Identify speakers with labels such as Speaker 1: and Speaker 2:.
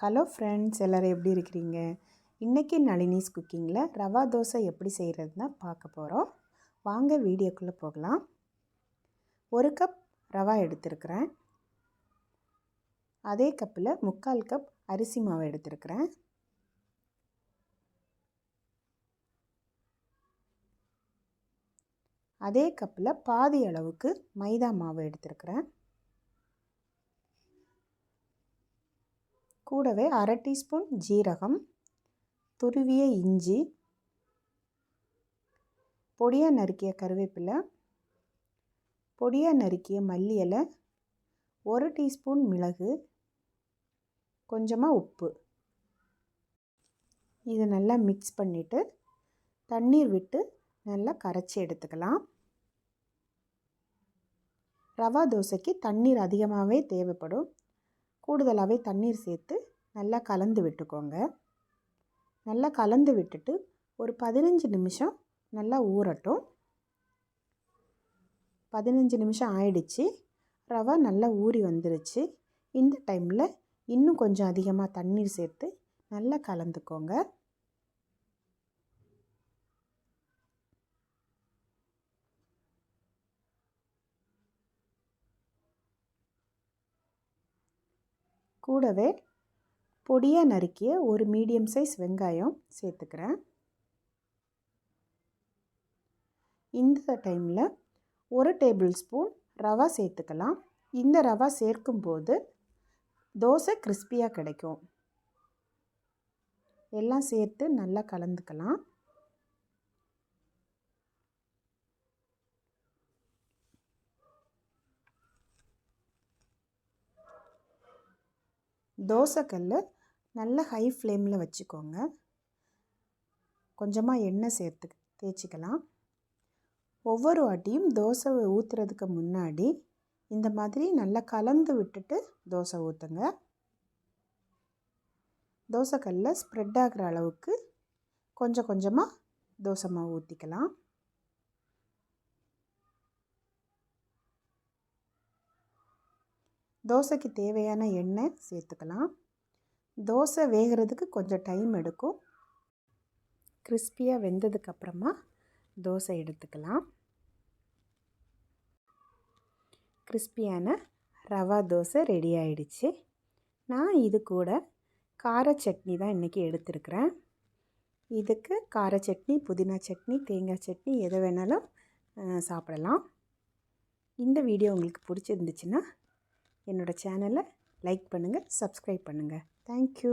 Speaker 1: Hello friends, எல்லோரும் எப்படி இருக்கிறீங்க? இன்றைக்கி நளினிஸ் குக்கிங்கில் ரவா தோசை எப்படி செய்கிறதுனா பார்க்க போகிறோம். வாங்க வீடியோக்குள்ளே போகலாம். 1 கப் ரவா எடுத்துருக்கிறேன். அதே கப்பில் 3/4 கப் அரிசி மாவு எடுத்துருக்கிறேன். அதே கப்பில் பாதி அளவுக்கு மைதா மாவு எடுத்துருக்கிறேன். கூடவே 1/2 டீஸ்பூன் ஜீரகம், துருவிய இஞ்சி, பொடியாக நறுக்கிய கருவேப்பிலை, பொடியாக நறுக்கிய மல்லி இலை, 1 டீஸ்பூன் மிளகு, கொஞ்சமாக உப்பு. இதை நல்லா மிக்ஸ் பண்ணிவிட்டு தண்ணீர் விட்டு நல்லா கரைச்சி எடுத்துக்கலாம். ரவா தோசைக்கு தண்ணீர் அதிகமாகவே தேவைப்படும். கூடுதலாகவே தண்ணீர் சேர்த்து நல்லா கலந்து விட்டுக்கோங்க. நல்லா கலந்து விட்டுட்டு ஒரு 15 நிமிஷம் நல்லா ஊறட்டும். 15 நிமிஷம் ஆயிடுச்சு. ரவா நல்லா ஊறி வந்துருச்சு. இந்த டைமில் இன்னும் கொஞ்சம் அதிகமாக தண்ணீர் சேர்த்து நல்லா கலந்துக்கோங்க. கூடவே பொடியாக நறுக்கிய ஒரு மீடியம் சைஸ் வெங்காயம் சேர்த்துக்கிறேன். இந்த டைமில் 1 டேபிள் ஸ்பூன் ரவா சேர்த்துக்கலாம். இந்த ரவா சேர்க்கும்போது தோசை கிறிஸ்பியாக கிடைக்கும். எல்லாம் சேர்த்து நல்லா கலந்துக்கலாம். தோசைக்கல்லை நல்ல ஹை ஃப்ளேமில் வச்சுக்கோங்க. கொஞ்சமாக எண்ணெய் சேர்த்து தேய்ச்சிக்கலாம். ஒவ்வொரு வாட்டியும் தோசை ஊற்றுறதுக்கு முன்னாடி இந்த மாதிரி நல்லா கலந்து விட்டுட்டு தோசை ஊற்றுங்க. தோசைக்கல்லை ஸ்ப்ரெட் ஆகிற அளவுக்கு கொஞ்சம் கொஞ்சமாக தோசை மாவு ஊற்றிக்கலாம். தோசைக்கு தேவையான எண்ணெய் சேர்த்துக்கலாம். தோசை வேகிறதுக்கு கொஞ்சம் டைம் எடுக்கும். கிறிஸ்பியாக வெந்ததுக்கப்புறமா தோசை எடுத்துக்கலாம். கிறிஸ்பியான ரவா தோசை ரெடி ஆயிடுச்சு. நான் இது கூட கார சட்னி தான் இன்றைக்கி எடுத்துருக்கிறேன். இதுக்கு கார சட்னி, புதினா சட்னி, தேங்காய் சட்னி எதை வேணாலும் சாப்பிடலாம். இந்த வீடியோ உங்களுக்கு பிடிச்சிருந்துச்சுன்னா என்னோடய சேனலை லைக் பண்ணுங்கள், சப்ஸ்கிரைப் பண்ணுங்கள். தேங்க்யூ.